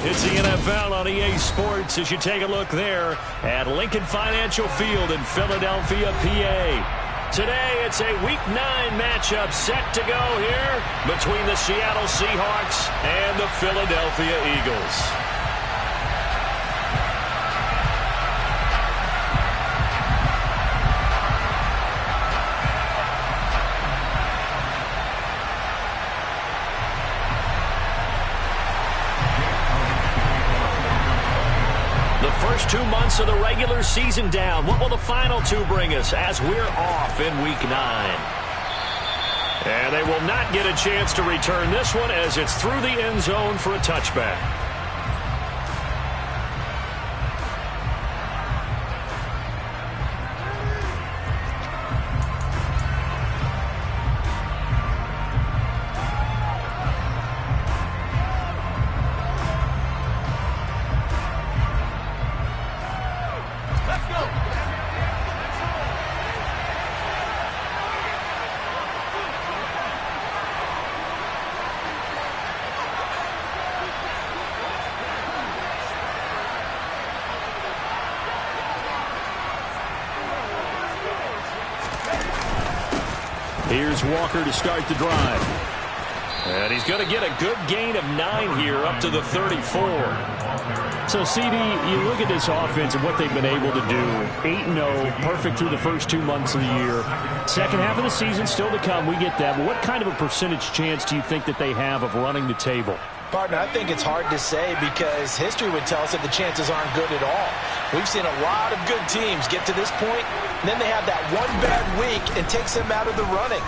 It's the NFL on EA Sports as you take a look there at Lincoln Financial Field in Philadelphia, PA. Today, it's a Week 9 matchup set to go here between the Seattle Seahawks and the Philadelphia Eagles. First 2 months of the regular season down. What will the final two bring us as we're off in Week 9? And they will not get a chance to return this one as it's through the end zone for a touchback. Here's Walker to start the drive. And he's going to get a good gain of 9 here up to the 34. So, CD, you look at this offense and what they've been able to do. 8-0, perfect through the first 2 months of the year. Second half of the season still to come. We get that. But what kind of a percentage chance do you think that they have of running the table? Partner, I think it's hard to say because history would tell us that the chances aren't good at all. We've seen a lot of good teams get to this point, and then they have that one bad week and takes them out of the running.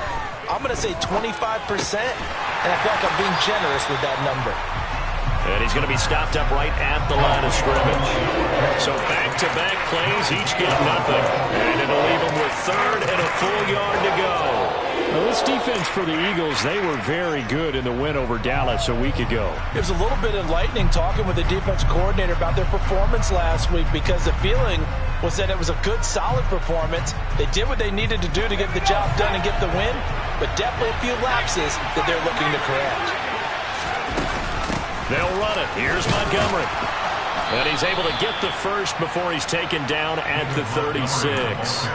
I'm going to say 25%, and I feel like I'm being generous with that number. And he's going to be stopped up right at the line of scrimmage. So back-to-back plays, each get nothing. And it'll leave him with third and a full yard to go. Well, this defense for the Eagles, they were very good in the win over Dallas a week ago. It was a little bit enlightening talking with the defense coordinator about their performance last week because the feeling was that it was a good, solid performance. They did what they needed to do to get the job done and get the win, but definitely a few lapses that they're looking to correct. They'll run it. Here's Montgomery. And he's able to get the first before he's taken down at the 36.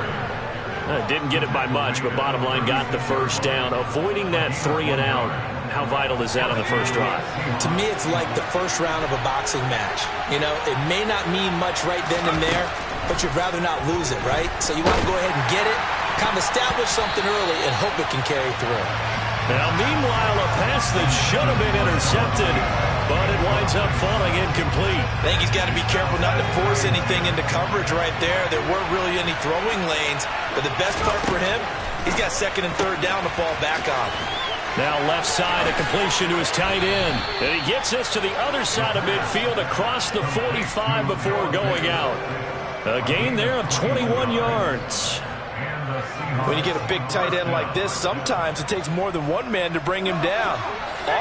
Didn't get it by much, but bottom line got the first down. Avoiding that 3 and out. How vital is that on the first drive? To me, it's like the first round of a boxing match. You know, it may not mean much right then and there, but you'd rather not lose it, right? So you want to go ahead and get it, kind of establish something early, and hope it can carry through. Now, meanwhile, a pass that should have been intercepted, but it winds up falling incomplete. I think he's got to be careful not to force anything into coverage right there. There weren't really any throwing lanes, but the best part for him, he's got second and third down to fall back on. Now left side, a completion to his tight end. And he gets us to the other side of midfield across the 45 before going out. A gain there of 21 yards. When you get a big tight end like this, sometimes it takes more than one man to bring him down.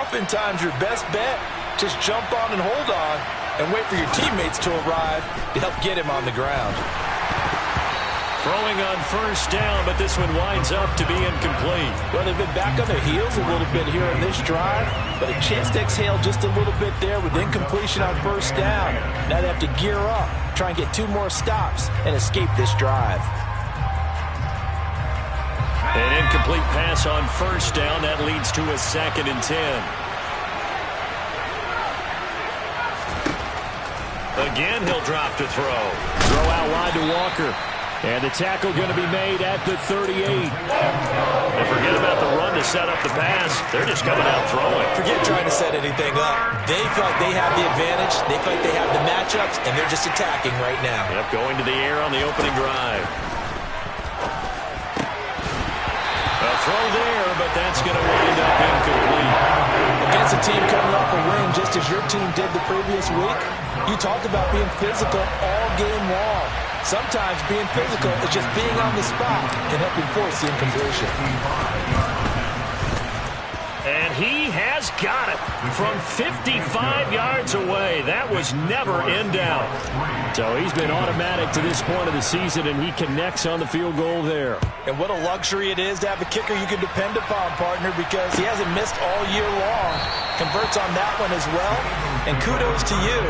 Oftentimes, your best bet, just jump on and hold on and wait for your teammates to arrive to help get him on the ground. Throwing on first down, but this one winds up to be incomplete. Well, they've been back on their heels a little bit here in this drive, but a chance to exhale just a little bit there with incompletion on first down. Now they have to gear up, try and get 2 more stops, and escape this drive. An incomplete pass on first down. That leads to a 2nd and 10. Again, he'll drop to throw. Throw out wide to Walker. And the tackle going to be made at the 38. And forget about the run to set up the pass. They're just coming out throwing. Forget trying to set anything up. They feel like they have the advantage. They feel like they have the matchups, and they're just attacking right now. Yep, going to the air on the opening drive. A throw there, but that's going to wind up incomplete. Against a team coming off a win just as your team did the previous week, you talked about being physical all game long. Sometimes being physical is just being on the spot and helping force the incompletion. And he has got it from 55 yards away. That was never in doubt. So he's been automatic to this point of the season, and he connects on the field goal there. And what a luxury it is to have a kicker you can depend upon, partner, because he hasn't missed all year long. Converts on that one as well. And kudos to you.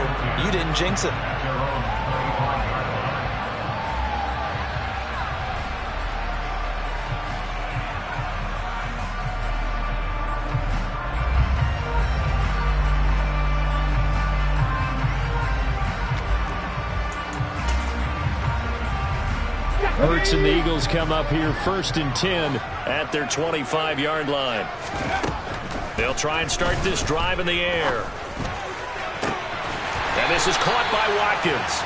You didn't jinx it. Hurts and the Eagles come up here 1st and 10 at their 25-yard line. They'll try and start this drive in the air. And this is caught by Watkins.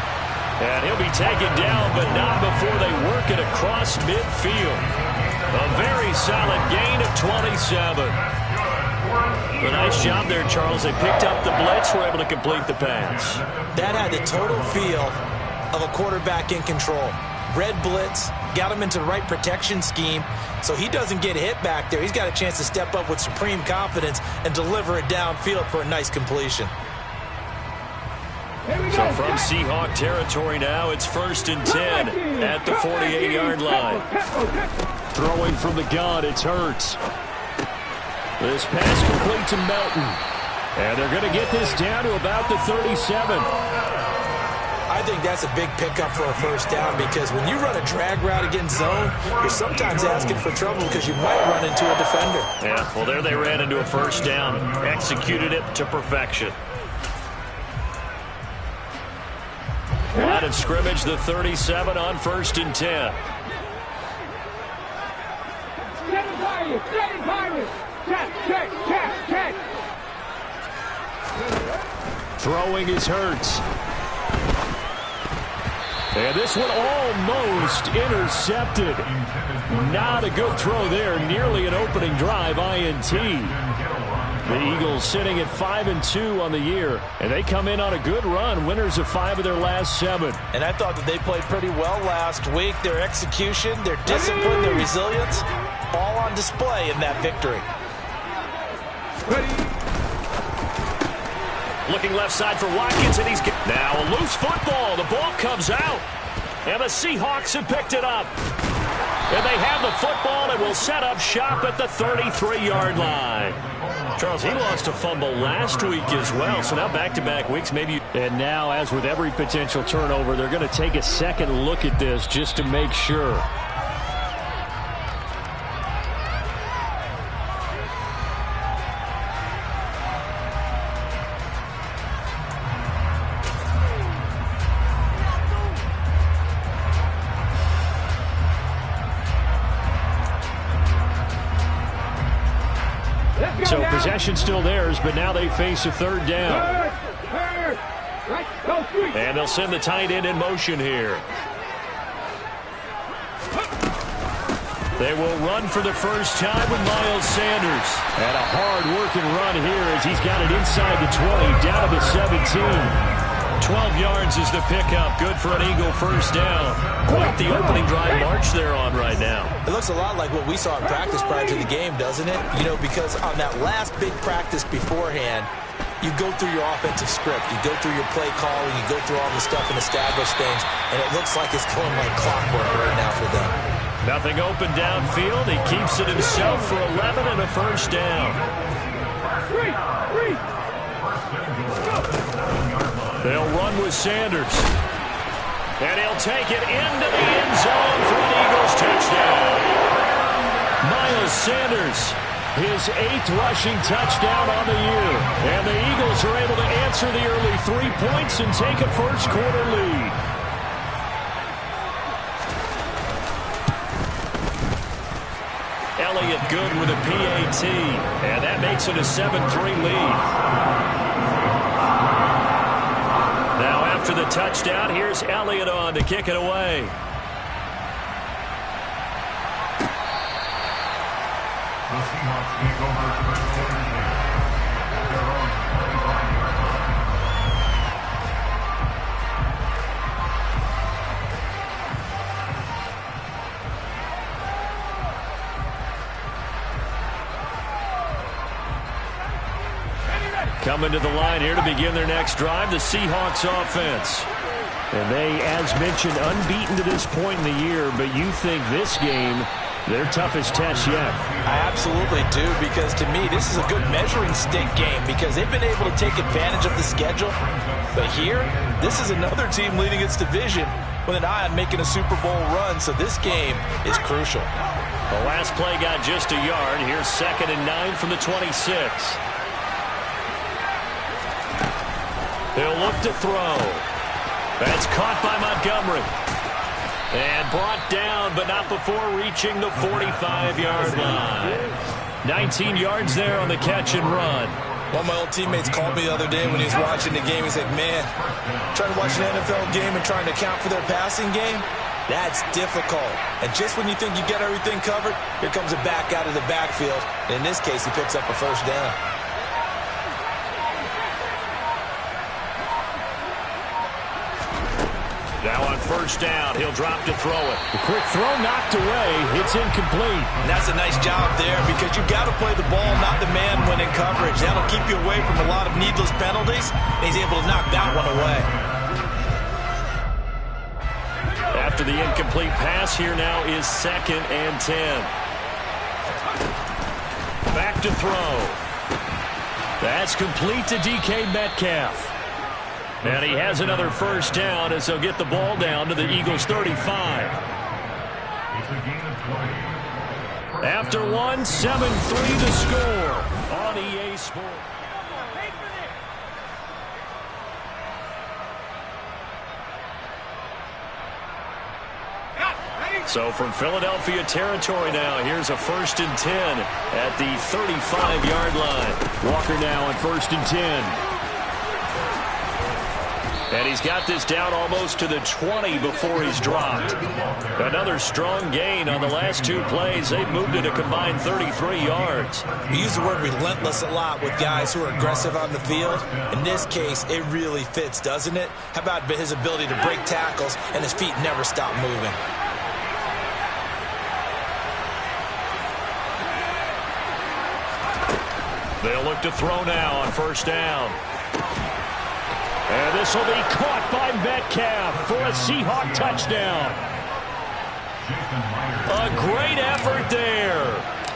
And he'll be taken down, but not before they work it across midfield. A very solid gain of 27. A nice job there, Charles. They picked up the blitz, were able to complete the pass. That had the total feel of a quarterback in control. Red blitz, got him into the right protection scheme, so he doesn't get hit back there. He's got a chance to step up with supreme confidence and deliver it downfield for a nice completion. So from Seahawk territory now, it's 1st and 10 at the 48-yard line. Throwing from the gun, it's Hurts. This pass complete to Melton. And they're going to get this down to about the 37. I think that's a big pickup for a first down, because when you run a drag route against zone, you're sometimes asking for trouble because you might run into a defender. Yeah, well, there they ran into a first down. Executed it to perfection. Line of scrimmage, the 37 on 1st and 10. Throwing is Hurts. And this one almost intercepted. Not a good throw there. Nearly an opening drive, INT. The Eagles sitting at 5-2 on the year. And they come in on a good run. Winners of 5 of their last 7. And I thought that they played pretty well last week. Their execution, their discipline, their resilience, all on display in that victory. Looking left side for Watkins, and he's now a loose football. The ball comes out, and the Seahawks have picked it up. And they have the football and will set up shop at the 33-yard line. Charles, he lost a fumble last week as well, so now back-to-back weeks maybe. And now, as with every potential turnover, they're going to take a second look at this just to make sure. So possession still theirs, but now they face a 3rd down. And they'll send the tight end in motion here. They will run for the first time with Miles Sanders. And a hard-working run here as he's got it inside the 20, down to the 17. 12 yards is the pickup. Good for an Eagle first down. Quite the opening drive march they're on right now. It looks a lot like what we saw in practice prior to the game, doesn't it? You know, because on that last big practice beforehand, you go through your offensive script. You go through your play calling. You go through all the stuff and establish things. And it looks like it's going like clockwork right now for them. Nothing open downfield. He keeps it himself for 11 and a first down. They'll run with Sanders. And he'll take it into the end zone for an Eagles touchdown. Miles Sanders, his 8th rushing touchdown on the year. And the Eagles are able to answer the early 3 points and take a first-quarter lead. Elliott good with a PAT. And that makes it a 7-3 lead. Now after the touchdown, here's Elliott on to kick it away. Coming to the line here to begin their next drive, the Seahawks offense. And they, as mentioned, unbeaten to this point in the year, but you think this game Their toughest test yet. I absolutely do, because to me, this is a good measuring stick game because they've been able to take advantage of the schedule. But here, this is another team leading its division with an eye on making a Super Bowl run, so this game is crucial. The last play got just a yard. Here's 2nd and 9 from the 26. He'll look to throw. That's caught by Montgomery. And brought down, but not before reaching the 45-yard line. 19 yards there on the catch and run. One of my old teammates called me the other day when he was watching the game. He's like, man, trying to watch an NFL game and trying to account for their passing game, that's difficult. And just when you think you get everything covered, here comes a back out of the backfield. And in this case, he picks up a first down. Now on first down, he'll drop to throw it. The quick throw knocked away. It's incomplete. And that's a nice job there because you've got to play the ball, not the man when in coverage. That'll keep you away from a lot of needless penalties. And he's able to knock that one away. After the incomplete pass, here now is 2nd and 10. Back to throw. That's complete to DK Metcalf. And he has another first down as they'll get the ball down to the Eagles' 35. After one, 7-3 to score on EA Sports. So from Philadelphia territory now, here's a 1st and 10 at the 35-yard line. Walker now on 1st and 10. And he's got this down almost to the 20 before he's dropped. Another strong gain on the last 2 plays. They've moved it a combined 33 yards. We use the word relentless a lot with guys who are aggressive on the field. In this case, it really fits, doesn't it? How about his ability to break tackles and his feet never stop moving? They'll look to throw now on first down. And this will be caught by Metcalf for a Seahawk touchdown. A great effort there.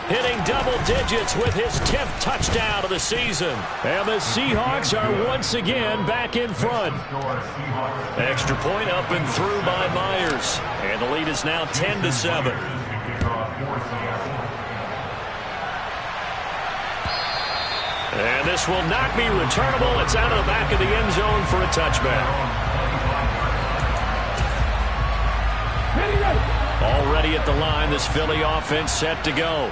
Hitting double digits with his 10th touchdown of the season. And the Seahawks are once again back in front. Extra point up and through by Myers. And the lead is now 10-7. And this will not be returnable. It's out of the back of the end zone for a touchback. Already at the line, this Philly offense set to go.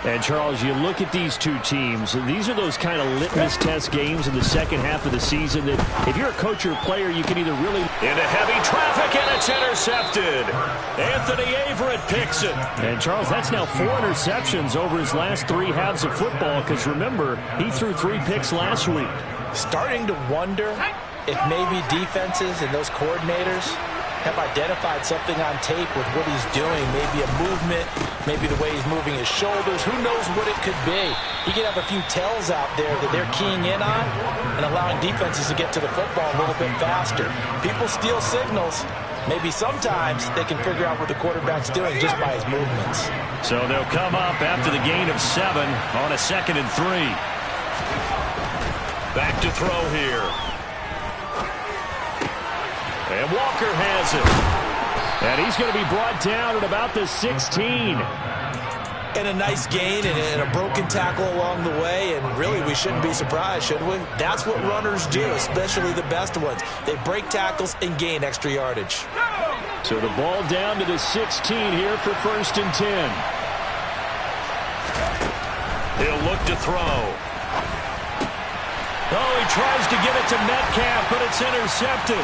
And, Charles, you look at these two teams, and these are those kind of litmus test games in the second half of the season that if you're a coach or a player, you can either really... Into heavy traffic, and it's intercepted. Anthony Averett picks it. And, Charles, that's now 4 interceptions over his last 3 halves of football, because, remember, he threw 3 picks last week. Starting to wonder if maybe defenses and those coordinators have identified something on tape with what he's doing. Maybe a movement, maybe the way he's moving his shoulders. Who knows what it could be? He could have a few tells out there that they're keying in on and allowing defenses to get to the football a little bit faster. People steal signals. Maybe sometimes they can figure out what the quarterback's doing just by his movements. So they'll come up after the gain of 7 on a 2nd and 3. Back to throw here. And Walker has it. And he's going to be brought down at about the 16. And a nice gain and a broken tackle along the way. And really, we shouldn't be surprised, should we? That's what runners do, especially the best ones. They break tackles and gain extra yardage. So the ball down to the 16 here for 1st and 10. He'll look to throw. Oh, he tries to get it to Metcalf, but it's intercepted.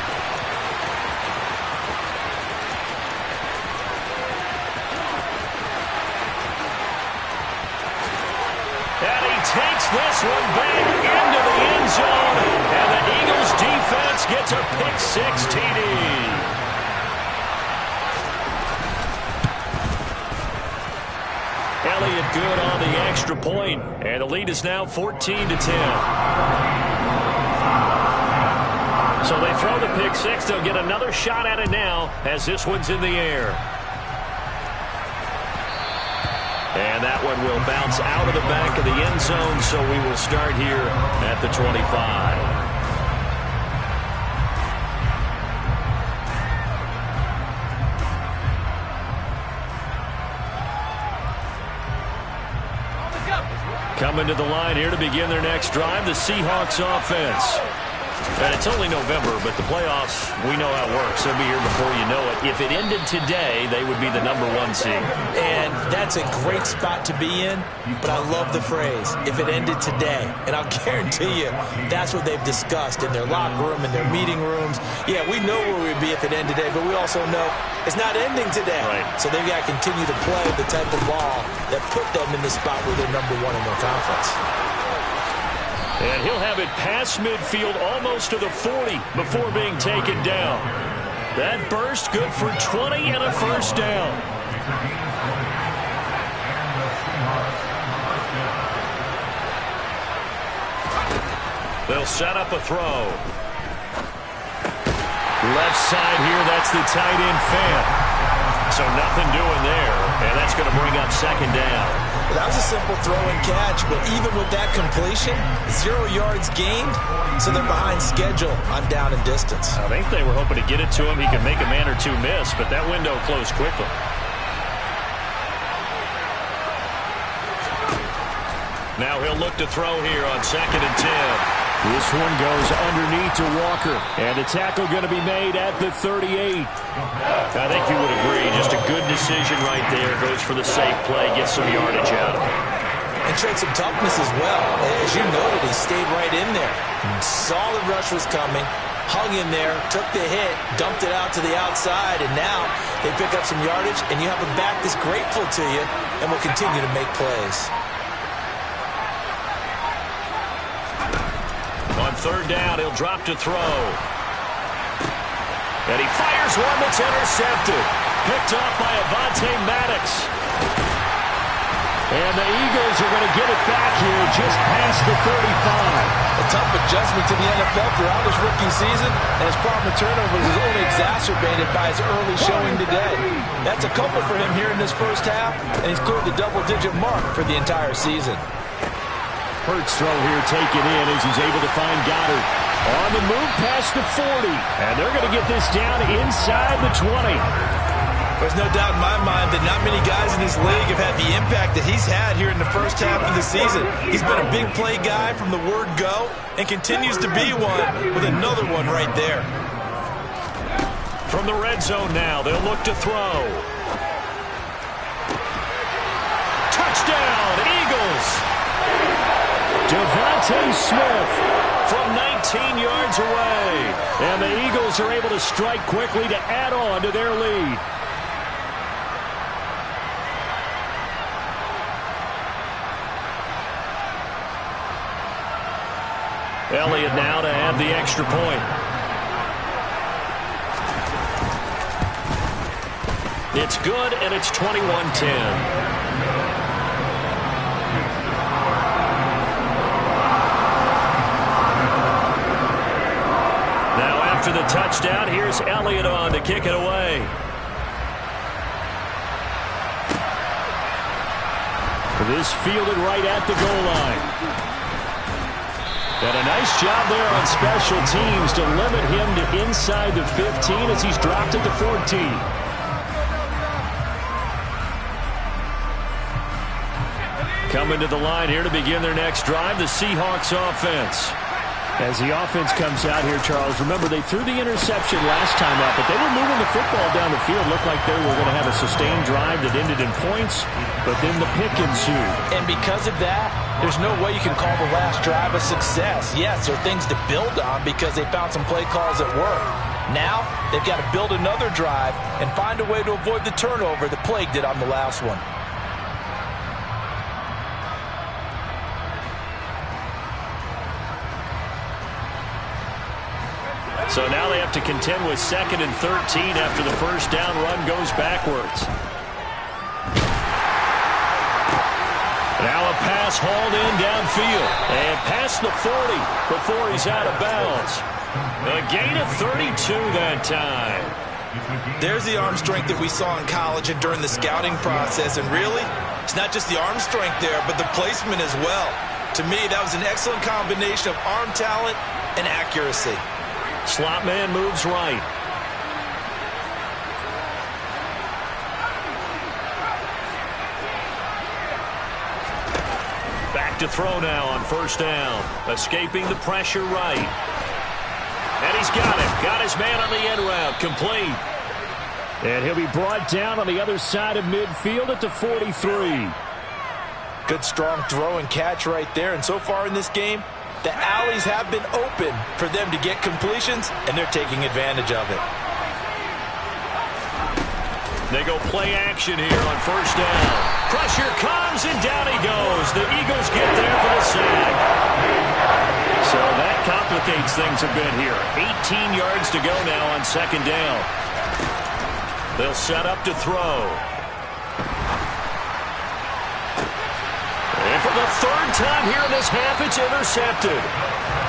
Takes this one back into the end zone, and the Eagles defense gets a pick-6 TD. Elliott good on the extra point, and the lead is now 14-10. So they throw the pick-6. They'll get another shot at it now as this one's in the air. And that one will bounce out of the back of the end zone, so we will start here at the 25. Coming to the line here to begin their next drive, the Seahawks offense. And it's only November, but the playoffs, we know how it works. They'll be here before you know it. If it ended today, they would be the #1 seed. And that's a great spot to be in, but I love the phrase, if it ended today. And I'll guarantee you, that's what they've discussed in their locker room, in their meeting rooms. Yeah, we know where we'd be if it ended today, but we also know it's not ending today. Right. So they've got to continue to play the type of ball that put them in the spot where they're #1 in their conference. And he'll have it past midfield almost to the 40 before being taken down. That burst good for 20 and a first down. They'll set up a throw. Left side here, that's the tight end fan. So nothing doing there, and that's going to bring up second down. That was a simple throw and catch, but even with that completion, 0 yards gained, so they're behind schedule on down and distance. I think they were hoping to get it to him. He could make a man or two miss, but that window closed quickly. Now he'll look to throw here on 2nd and 10. This one goes underneath to Walker. And a tackle going to be made at the 38. I think you would agree. Just a good decision right there. Goes for the safe play. Gets some yardage out of it. And showed some toughness as well. As you noted, he stayed right in there. Solid rush was coming. Hung in there. Took the hit. Dumped it out to the outside. And now they pick up some yardage. And you have a back that's grateful to you and will continue to make plays. On 3rd down, he'll drop to throw. And he fires one that's intercepted. Picked off by Avonte Maddox. And the Eagles are going to get it back here just past the 35. A tough adjustment to the NFL throughout his rookie season, and his problem with turnovers is only exacerbated by his early showing today. That's a couple for him here in this first half, and he's cleared the double-digit mark for the entire season. Hurts throw here taken in as he's able to find Goddard. On the move past the 40. And they're going to get this down inside the 20. There's no doubt in my mind that not many guys in this league have had the impact that he's had here in the first half of the season. He's been a big play guy from the word go and continues to be one with another one right there. From the red zone now, they'll look to throw. Touchdown, Eagles! Devontae Smith from 19 yards away. And the Eagles are able to strike quickly to add on to their lead. Elliott now to add the extra point. It's good, and it's 21-10. After the touchdown, here's Elliott on to kick it away. This fielded right at the goal line. And a nice job there on special teams to limit him to inside the 15 as he's dropped at the 14. Coming to the line here to begin their next drive, the Seahawks offense. As the offense comes out here, Charles, remember they threw the interception last time out, but they were moving the football down the field. Looked like they were going to have a sustained drive that ended in points, but then the pick ensued. And because of that, there's no way you can call the last drive a success. Yes, there are things to build on because they found some play calls that work. Now, they've got to build another drive and find a way to avoid the turnover that plagued it on the last one. So now they have to contend with 2nd and 13 after the first down run goes backwards. Now a pass hauled in downfield and past the 40 before he's out of bounds. A gain of 32 that time. There's the arm strength that we saw in college and during the scouting process, and really, It's not just the arm strength there, but the placement as well. To me, that was an excellent combination of arm talent and accuracy. Slot man moves right. Back to throw now on first down. Escaping the pressure right. And he's got it. Got his man on the end route. Complete. And he'll be brought down on the other side of midfield at the 43. Good strong throw and catch right there. And so far in this game, the alleys have been open for them to get completions, and they're taking advantage of it. They go play action here on first down. Pressure comes, and down he goes. The Eagles get there for the sack. So that complicates things a bit here. 18 yards to go now on second down. They'll set up to throw. And for the third time here in this half, it's intercepted.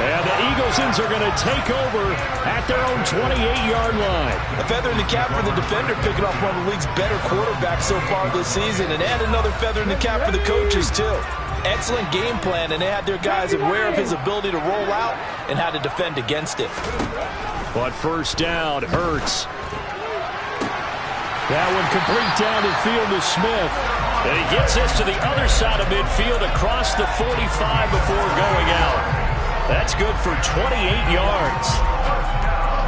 And the Eaglesons are going to take over at their own 28-yard line. A feather in the cap for the defender, picking off one of the league's better quarterbacks so far this season. And add another feather in the cap for the coaches, too. Excellent game plan, and they had their guys aware of his ability to roll out and how to defend against it. But first down, Hurts. That one complete down the field to Smith. And he gets this to the other side of midfield across the 45 before going out. That's good for 28 yards.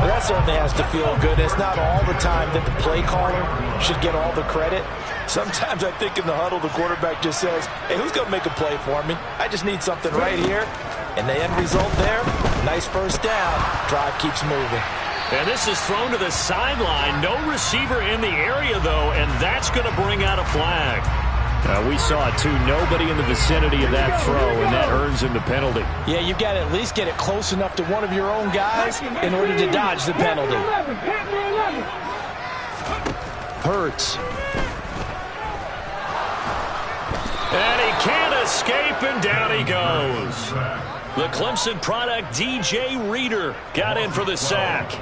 Well, that certainly has to feel good. It's not all the time that the play caller should get all the credit. Sometimes I think in the huddle, the quarterback just says, hey, who's going to make a play for me? I just need something right here. And the end result there, nice first down. Drive keeps moving. And this is thrown to the sideline. No receiver in the area, though, and that's going to bring out a flag. We saw it, too. Nobody in the vicinity of that throw, and that earns him the penalty. Yeah, you've got to at least get it close enough to one of your own guys in order to dodge the penalty. Hurts. And he can't escape, and down he goes. The Clemson product, DJ Reader, got in for the sack.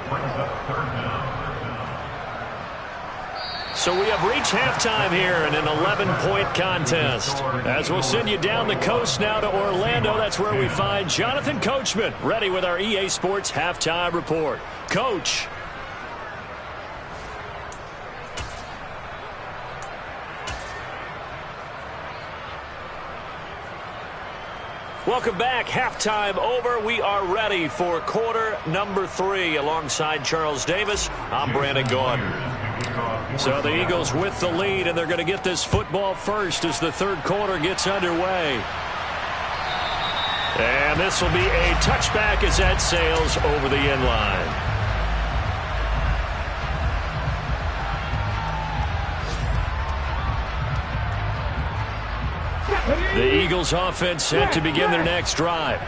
So we have reached halftime here in an 11-point contest. As we'll send you down the coast now to Orlando, that's where we find Jonathan Coachman, ready with our EA Sports Halftime Report. Coach. Welcome back. Halftime over. We are ready for quarter number 3. Alongside Charles Davis, I'm Brandon Gordon. So the Eagles with the lead, and they're going to get this football first as the third quarter gets underway. And this will be a touchback as that sails over the end line. The Eagles offense set to begin their next drive.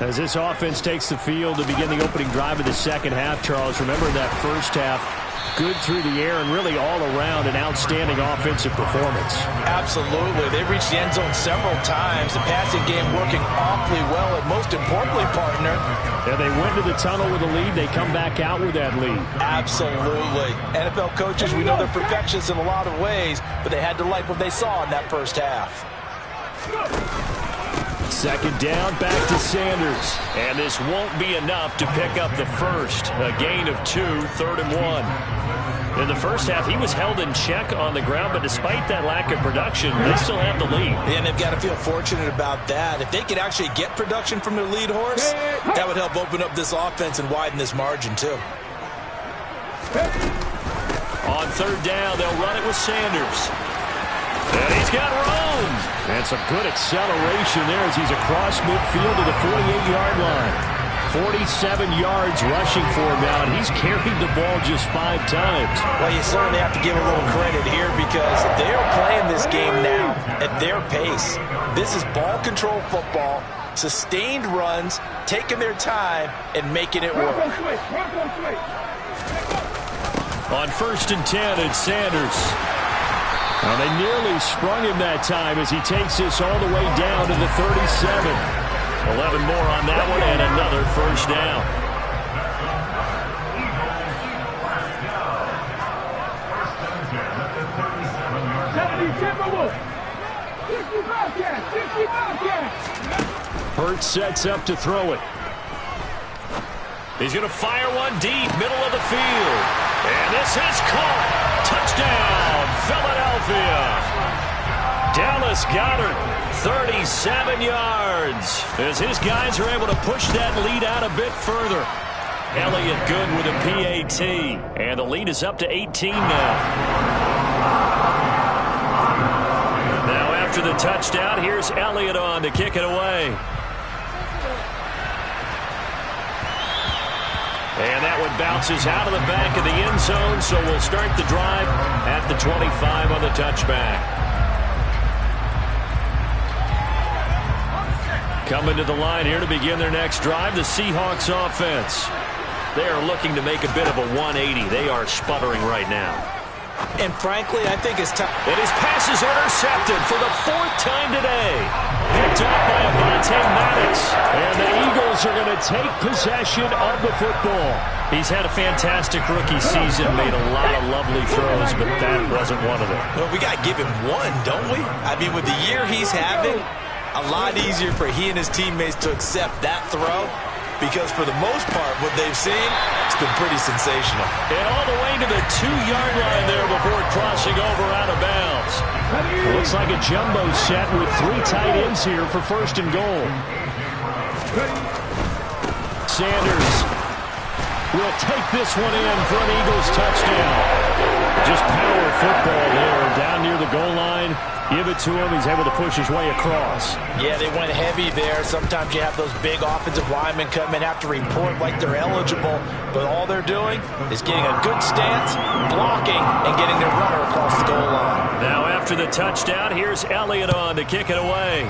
As this offense takes the field to begin the opening drive of the second half, Charles, remember that first half, good through the air and really all around an outstanding offensive performance. Absolutely. They reached the end zone several times. The passing game working awfully well, and most importantly, partner. Yeah, they went to the tunnel with a lead. They come back out with that lead. Absolutely. NFL coaches, we know they're perfectionists in a lot of ways, but they had to like what they saw in that first half. Second down, back to Sanders. And this won't be enough to pick up the first. A gain of 2, 3rd and 1. In the first half, he was held in check on the ground, but despite that lack of production, they still have the lead. And they've got to feel fortunate about that. If they could actually get production from their lead horse, that would help open up this offense and widen this margin, too. On third down, they'll run it with Sanders. And he's got room. And some good acceleration there as he's across midfield to the 48-yard line. 47 yards rushing for him now, and he's carried the ball just 5 times. Well, you certainly have to give a little credit here because they're playing this game now at their pace. This is ball control football, sustained runs, taking their time, and making it work. On 1st and 10, it's Sanders. Well, they nearly sprung him that time as he takes this all the way down to the 37. 11 more on that one and another first down. Hurts sets up to throw it. He's going to fire one deep, middle of the field. And this is caught. Touchdown, Philadelphia. Dallas Goedert, 37 yards. As his guys are able to push that lead out a bit further. Elliott good with a PAT. And the lead is up to 18 now. Now after the touchdown, here's Elliott on to kick it away. And that one bounces out of the back of the end zone, so we'll start the drive at the 25 on the touchback. Coming to the line here to begin their next drive, the Seahawks offense. They are looking to make a bit of a 180. They are sputtering right now. And frankly, I think it's time. And his pass is intercepted for the 4th time today. Picked up by Avonte Maddox. And the Eagles are going to take possession of the football. He's had a fantastic rookie season, made a lot of lovely throws, but that wasn't one of them. Well, we got to give him one, don't we? I mean, with the year he's having, a lot easier for he and his teammates to accept that throw, because for the most part, what they've seen, it's been pretty sensational. And all the way to the 2-yard line there before crossing over out of bounds. It looks like a jumbo set with 3 tight ends here for 1st and goal. Sanders will take this one in for an Eagles touchdown. Just power football there down near the goal line. Give it to him. He's able to push his way across. Yeah, they went heavy there. Sometimes you have those big offensive linemen come in, have to report like they're eligible, but all they're doing is getting a good stance, blocking, and getting their runner across the goal line. Now after the touchdown, here's Elliott on to kick it away.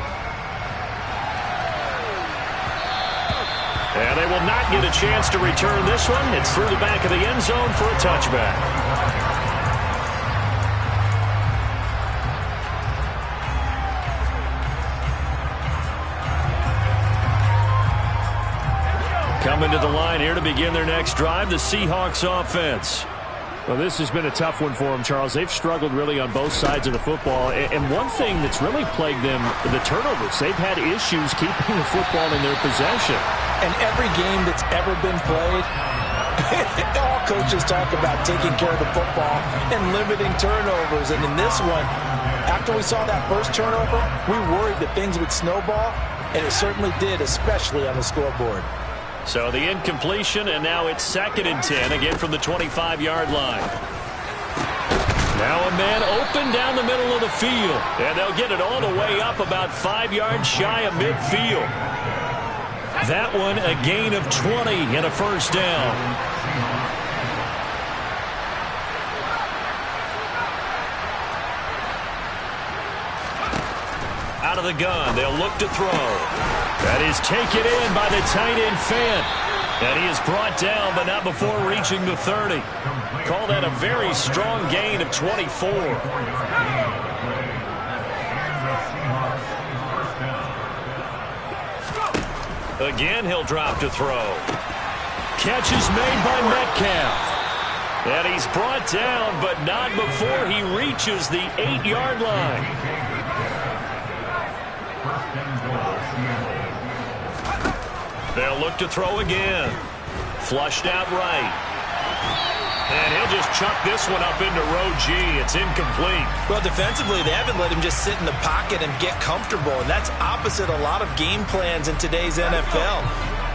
And they will not get a chance to return this one. It's through the back of the end zone for a touchback. Coming to the line here to begin their next drive, the Seahawks offense. Well, this has been a tough one for them, Charles. They've struggled really on both sides of the football. And one thing that's really plagued them, the turnovers. They've had issues keeping the football in their possession. And every game that's ever been played, all coaches talk about taking care of the football and limiting turnovers. And in this one, after we saw that first turnover, we worried that things would snowball, and it certainly did, especially on the scoreboard. So the incompletion, and now it's 2nd and 10, again from the 25-yard line. Now a man open down the middle of the field, and they'll get it all the way up about 5 yards shy of midfield. That one a gain of 20 and a 1st down. Out of the gun, they'll look to throw. That is taken in by the tight end Fant. And he is brought down, but not before reaching the 30. Call that a very strong gain of 24. Again, he'll drop to throw. Catch is made by Metcalf. And he's brought down, but not before he reaches the 8-yard line. They'll look to throw again. Flushed out right. And he'll just chuck this one up into row G. It's incomplete. Well, defensively, they haven't let him just sit in the pocket and get comfortable. And that's opposite a lot of game plans in today's NFL.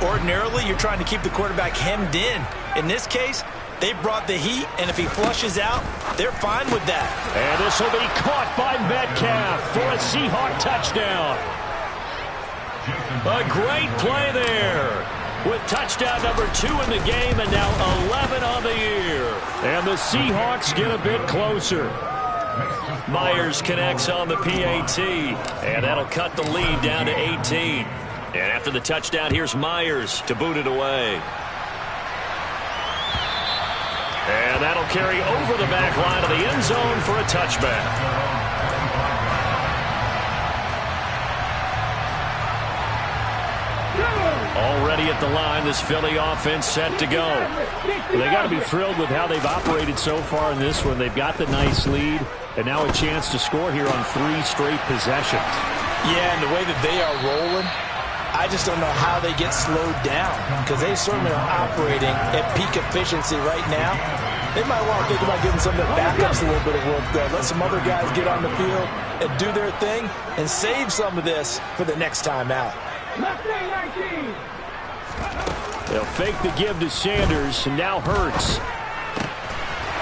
Ordinarily, you're trying to keep the quarterback hemmed in. In this case, they brought the heat, and if he flushes out, they're fine with that. And this will be caught by Metcalf for a Seahawk touchdown. A great play there with touchdown number 2 in the game and now 11 on the year. And the Seahawks get a bit closer. Myers connects on the PAT, and that'll cut the lead down to 18. And after the touchdown, here's Myers to boot it away. And that'll carry over the back line of the end zone for a touchback. Already at the line, this Philly offense set to go. They got to be thrilled with how they've operated so far in this one. They've got the nice lead, and now a chance to score here on 3 straight possessions. Yeah, and the way that they are rolling, I just don't know how they get slowed down, because they certainly are operating at peak efficiency right now. They might want to think about giving some of their backups a little bit of work, though. Let some other guys get on the field and do their thing and save some of this for the next time out. They'll fake the give to Sanders, and now Hurts.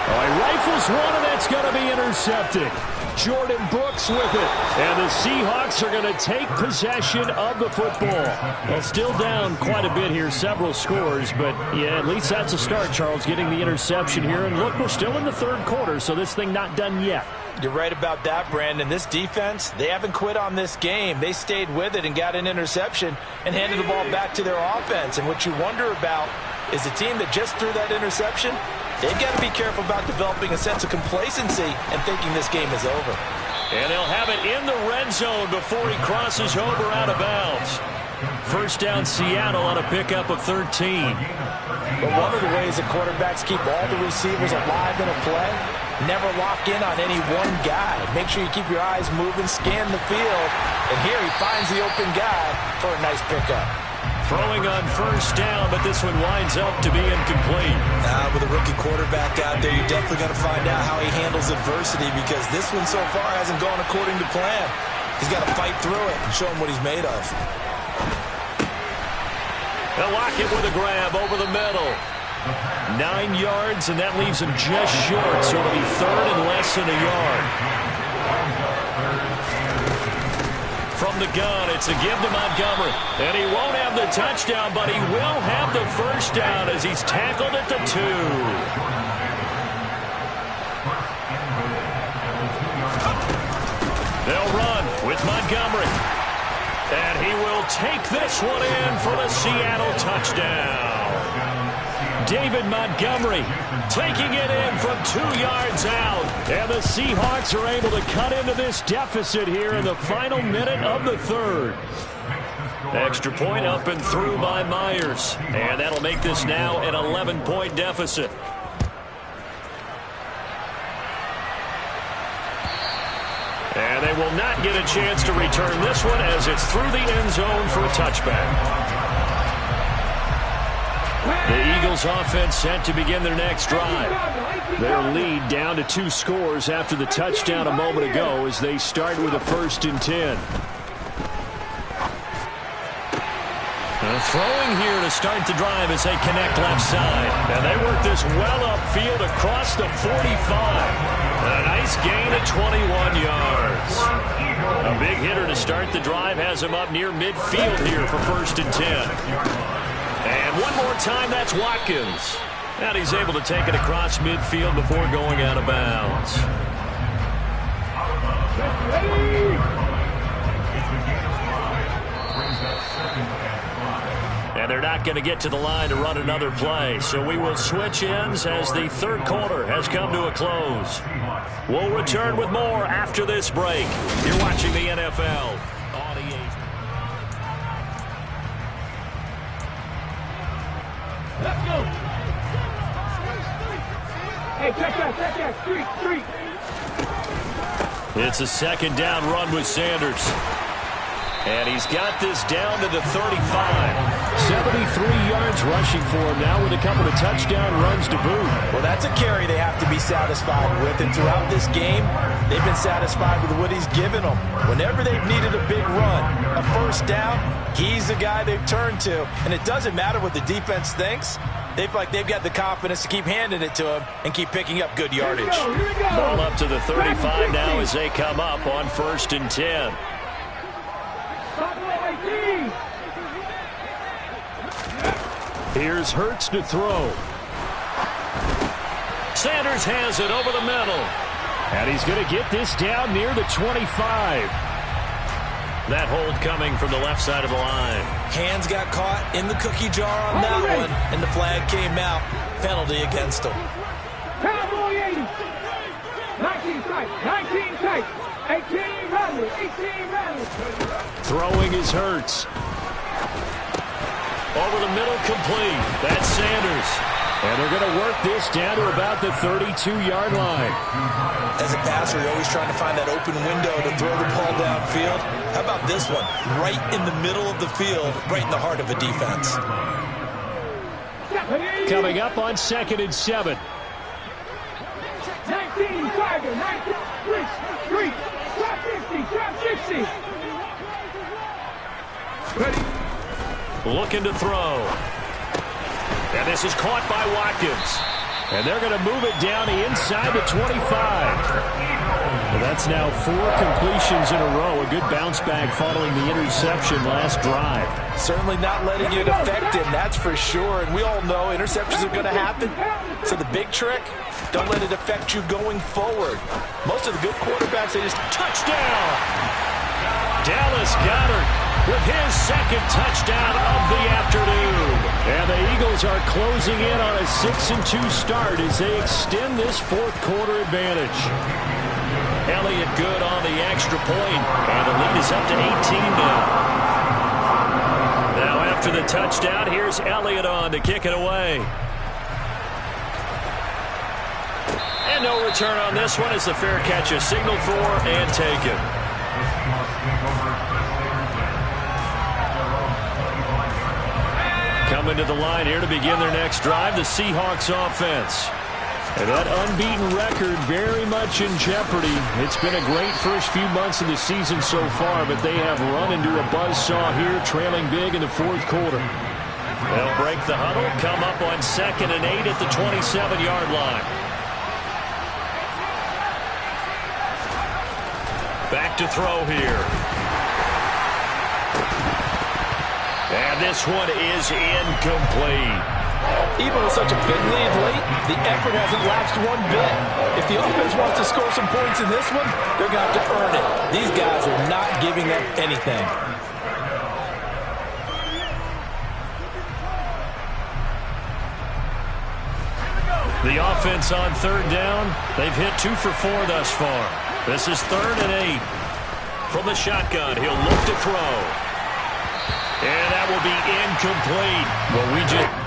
Oh, he rifles one, and that's going to be intercepted. Jordan Brooks with it. And the Seahawks are going to take possession of the football. Well, still down quite a bit here, several scores, but yeah, at least that's a start, Charles, getting the interception here. And look, we're still in the third quarter, so this thing not done yet. You're right about that, Brandon. This defense, they haven't quit on this game. They stayed with it and got an interception and handed the ball back to their offense. And what you wonder about is the team that just threw that interception, they've got to be careful about developing a sense of complacency and thinking this game is over. And they'll have it in the red zone before he crosses over out of bounds. First down, Seattle on a pickup of 13. But one of the ways that quarterbacks keep all the receivers alive in a play, never lock in on any one guy. Make sure you keep your eyes moving, scan the field, and here he finds the open guy for a nice pickup. Throwing on first down, but this one winds up to be incomplete. With a rookie quarterback out there, you're definitely going to find out how he handles adversity, because this one so far hasn't gone according to plan. He's got to fight through it and show him what he's made of. They'll lock it with a grab over the middle. 9 yards, and that leaves him just short, so it'll be third and less than a yard. From the gun, it's a give to Montgomery. And he won't have the touchdown, but he will have the first down as he's tackled at the 2. They'll run with Montgomery. And he will take this one in for the Seattle touchdown. David Montgomery taking it in from 2 yards out. And the Seahawks are able to cut into this deficit here in the final minute of the third. Extra point up and through by Myers. And that'll make this now an 11-point deficit. And they will not get a chance to return this one as it's through the end zone for a touchback. The Eagles offense set to begin their next drive. Their lead down to 2 scores after the touchdown a moment ago as they start with a 1st and 10. Throwing here to start the drive as they connect left side. And they work this well upfield across the 45. A nice gain of 21 yards. A big hitter to start the drive has him up near midfield here for 1st and 10. And one more time, that's Watkins. And he's able to take it across midfield before going out of bounds. And they're not going to get to the line to run another play. So we will switch ends as the third quarter has come to a close. We'll return with more after this break. You're watching the NFL on EA. Let's go. Hey, check that, street. It's a second down run with Sanders. And he's got this down to the 35. 73 yards rushing for him now with a couple of touchdown runs to boot. Well, that's a carry they have to be satisfied with. And throughout this game, they've been satisfied with what he's given them. Whenever they've needed a big run, a first down, he's the guy they've turned to. And it doesn't matter what the defense thinks. They feel like they've got the confidence to keep handing it to him and keep picking up good yardage. Here we go. Ball up to the 35 now as they come up on 1st and 10. Here's Hurts to throw. Sanders has it over the middle. And he's going to get this down near the 25. That hold coming from the left side of the line. Hands got caught in the cookie jar on that one, and the flag came out. Penalty against him. Cowboy 80. 19 tight. 18 rally. 18 rally. Throwing is Hurts. Over the middle, complete. That's Sanders. And And they're going to work this down to about the 32-yard line. As a passer, you're always trying to find that open window to throw the ball downfield. How about this one? Right in the middle of the field, right in the heart of a defense. Coming up on 2nd and 7. 19, Tiger, 19, 3, drop 50, drop 60. Ready? Looking to throw. And this is caught by Watkins. And they're going to move it down inside the 25. Well, that's now 4 completions in a row. A good bounce back following the interception last drive. Certainly not letting it affect him, that's for sure. And we all know interceptions are going to happen. So the big trick, don't let it affect you going forward. Most of the good quarterbacks, they just touchdown. Dallas Goedert with his 2nd touchdown of the afternoon. And the Eagles are closing in on a 6-2 start as they extend this 4th quarter advantage. Elliott good on the extra point, and the lead is up to 18 now. Now after the touchdown, here's Elliott on to kick it away. And no return on this one as the fair catch is signaled for and taken. Coming to the line here to begin their next drive, the Seahawks offense. And that unbeaten record very much in jeopardy. It's been a great first few months of the season so far, but they have run into a buzzsaw here, trailing big in the 4th quarter. They'll break the huddle, come up on 2nd and 8 at the 27-yard line. Back to throw here. And this one is incomplete. even with such a big lead late, the effort hasn't lapsed one bit. If the offense wants to score some points in this one, they're going to have to earn it. These guys are not giving them anything. The offense on 3rd down. They've hit 2 for 4 thus far. This is 3rd and 8. From the shotgun, he'll look to throw. And that will be incomplete. Well, we just...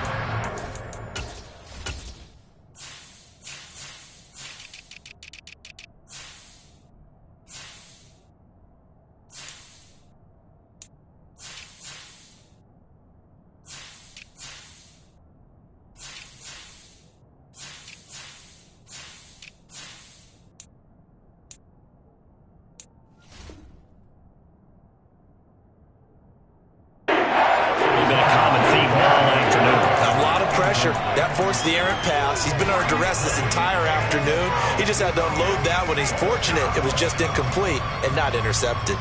That forced the errant pass. He's been under duress this entire afternoon. He just had to unload that one. He's fortunate it was just incomplete and not intercepted.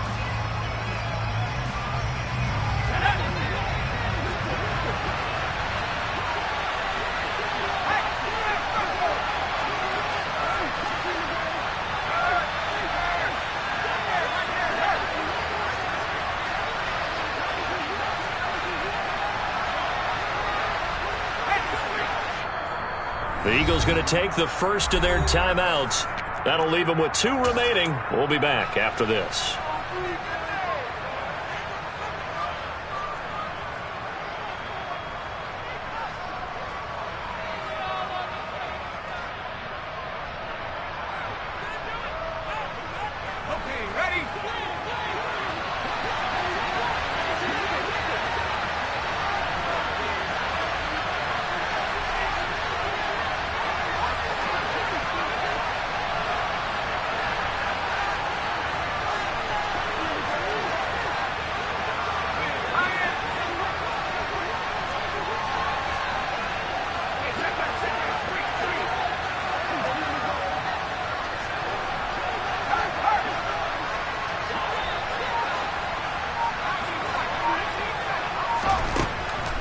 The Eagles going to take the first of their timeouts. That'll leave them with 2 remaining. We'll be back after this.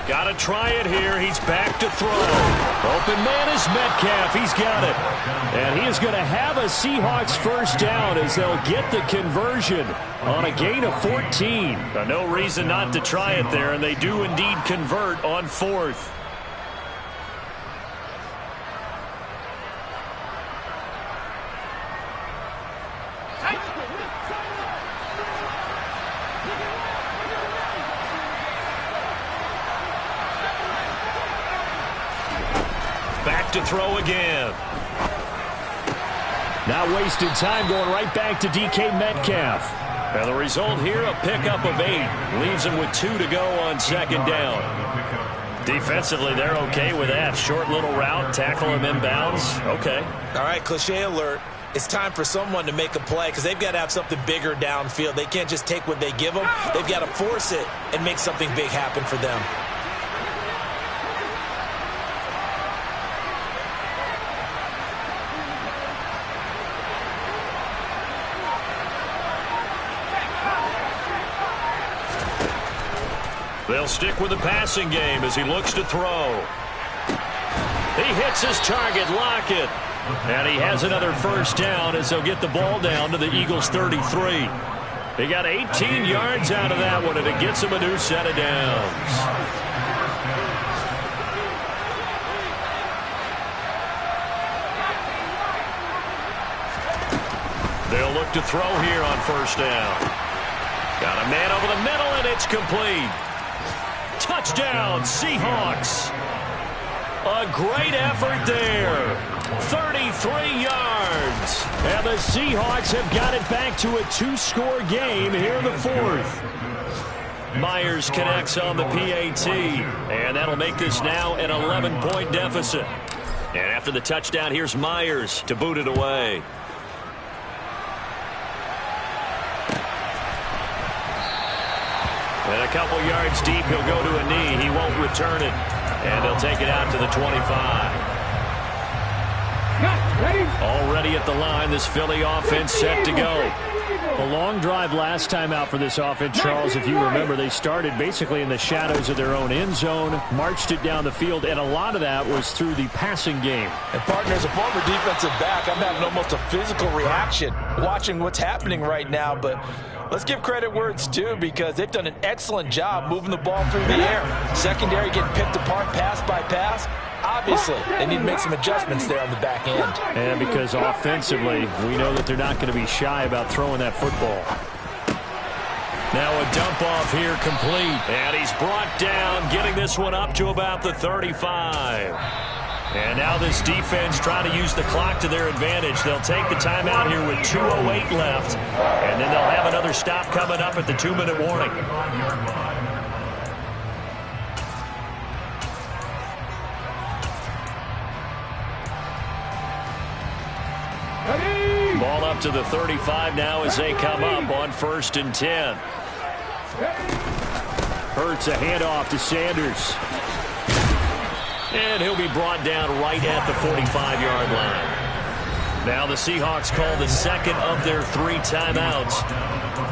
Got to try it here. He's back to throw. Open man is Metcalf. He's got it. And he is going to have a Seahawks first down as they'll get the conversion on a gain of 14. No reason not to try it there, and they do indeed convert on 4th. Back to throw again. Not wasting time, going right back to DK Metcalf. And the result here, a pickup of 8. Leaves him with 2 to go on second down. Defensively, they're okay with that. Short little route, tackle him inbounds. Okay. All right, cliche alert. It's time for someone to make a play because they've got to have something bigger downfield. They can't just take what they give them. They've got to force it and make something big happen for them. They'll stick with the passing game as he looks to throw. He hits his target, Lockett. And he has another first down as they'll get the ball down to the Eagles' 33. They got 18 yards out of that one, and it gets them a new set of downs. They'll look to throw here on first down. Got a man over the middle, and it's complete. Touchdown, Seahawks. A great effort there. 33 yards. And the Seahawks have got it back to a 2-score game here in the fourth. Myers connects on the PAT. And that'll make this now an 11-point deficit. And after the touchdown, here's Myers to boot it away. And a couple yards deep, he'll go to a knee. He won't return it. And they'll take it out to the 25. Already at the line, this Philly offense set to go. A long drive last time out for this offense, Charles. If you remember, they started basically in the shadows of their own end zone, marched it down the field, and a lot of that was through the passing game. And partner, as a former defensive back, I'm having almost a physical reaction watching what's happening right now, but let's give credit where it's due because they've done an excellent job moving the ball through the air. Secondary getting picked apart pass by pass. Obviously, they need to make some adjustments there on the back end. And because offensively, we know that they're not going to be shy about throwing that football. Now a dump off here complete. And he's brought down, getting this one up to about the 35. And now this defense trying to use the clock to their advantage. They'll take the timeout here with 2:08 left. And then they'll have another stop coming up at the 2-minute warning. Ball up to the 35 now as they come up on 1st and 10. Hurts a handoff to Sanders. And he'll be brought down right at the 45-yard line. Now the Seahawks call the second of their 3 timeouts.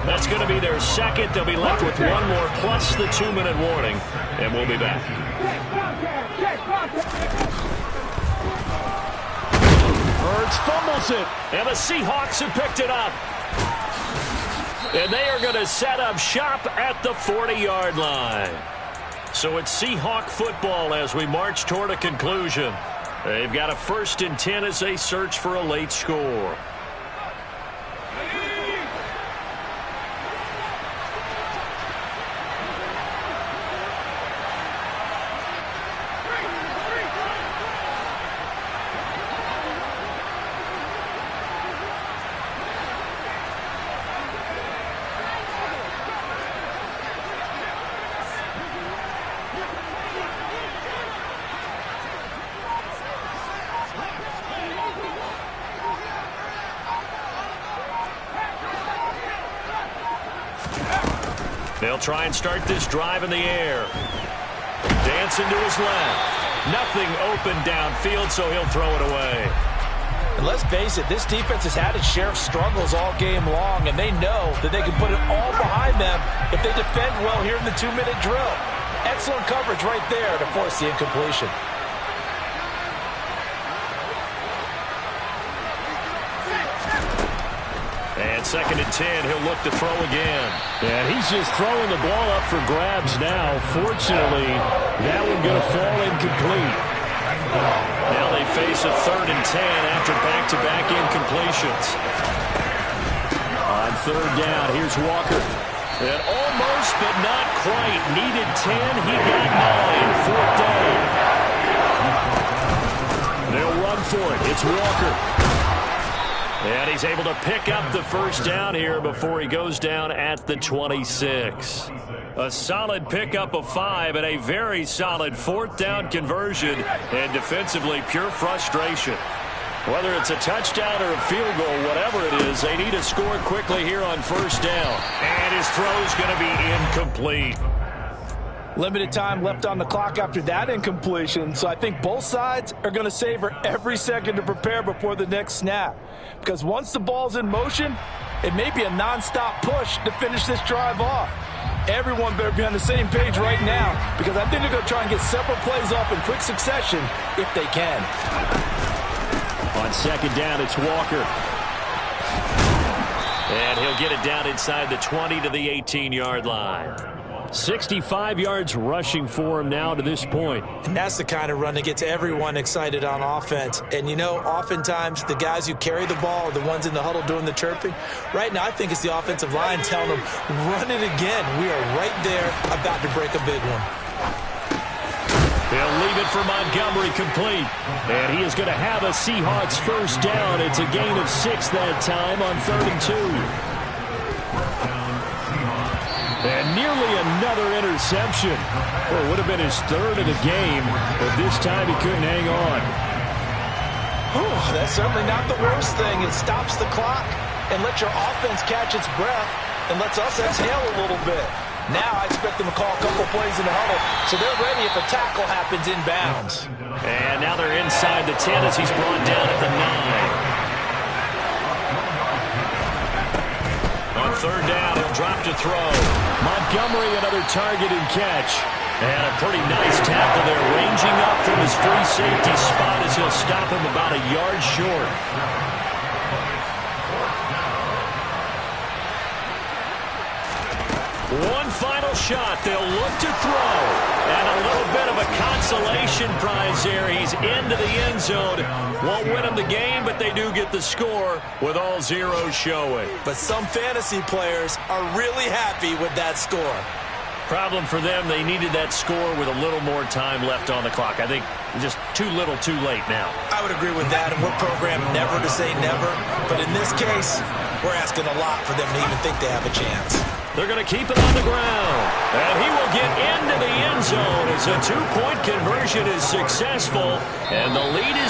That's going to be their second. They'll be left with 1 more plus the 2-minute warning. And we'll be back. Hurts fumbles it. And the Seahawks have picked it up. And they are going to set up shop at the 40-yard line. So it's Seahawk football as we march toward a conclusion. They've got a 1st and 10 as they search for a late score. They'll try and start this drive in the air. Dancing to his left. Nothing open downfield, so he'll throw it away. And let's face it, this defense has had its share of struggles all game long, and they know that they can put it all behind them if they defend well here in the 2-minute drill. Excellent coverage right there to force the incompletion. And 2nd and 10, he'll look to throw again. And he's just throwing the ball up for grabs now. Fortunately, that one going to fall incomplete. Now they face a 3rd and 10 after back-to-back incompletions. On 3rd down, here's Walker. And almost, but not quite. Needed 10, he got 9. 4th down. for it. It's Walker. And he's able to pick up the first down here before he goes down at the 26. A solid pickup of 5 and a very solid fourth down conversion. And defensively, pure frustration. Whether it's a touchdown or a field goal, whatever it is, they need to score quickly here on first down. And his throw is going to be incomplete. Limited time left on the clock after that incompletion, so I think both sides are going to savor every second to prepare before the next snap. Because once the ball's in motion, it may be a nonstop push to finish this drive off. Everyone better be on the same page right now, because I think they're going to try and get several plays off in quick succession if they can. On second down, it's Walker. And he'll get it down inside the 20 to the 18-yard line. 65 yards rushing for him now to this point. And that's the kind of run that gets everyone excited on offense. And, you know, oftentimes the guys who carry the ball are the ones in the huddle doing the chirping. Right now, I think it's the offensive line telling them, run it again. We are right there about to break a big one. He'll leave it for Montgomery complete. And he is going to have a Seahawks first down. It's a gain of 6 that time on 3rd and 2. And nearly another interception. Well, it would have been his 3rd of the game, but this time he couldn't hang on. That's certainly not the worst thing. It stops the clock and lets your offense catch its breath and lets us exhale a little bit. Now I expect them to call a couple plays in the huddle, so they're ready if a tackle happens inbounds. And now they're inside the 10 as he's brought down at the 9. On 3rd down, he'll drop to throw. Montgomery, another target and catch. And a pretty nice tackle there, ranging up from his free safety spot as he'll stop him about a yard short. One final shot. They'll look to throw. And a little bit of a consolation prize there. He's into the end zone. Won't win them the game, but they do get the score with all zeros showing. But some fantasy players are really happy with that score. Problem for them, they needed that score with a little more time left on the clock. I think just too little too late now. I would agree with that, and we're programmed never to say never. But in this case, we're asking a lot for them to even think they have a chance. They're going to keep it on the ground. And he will get into the end zone as a 2-point conversion is successful. And the lead is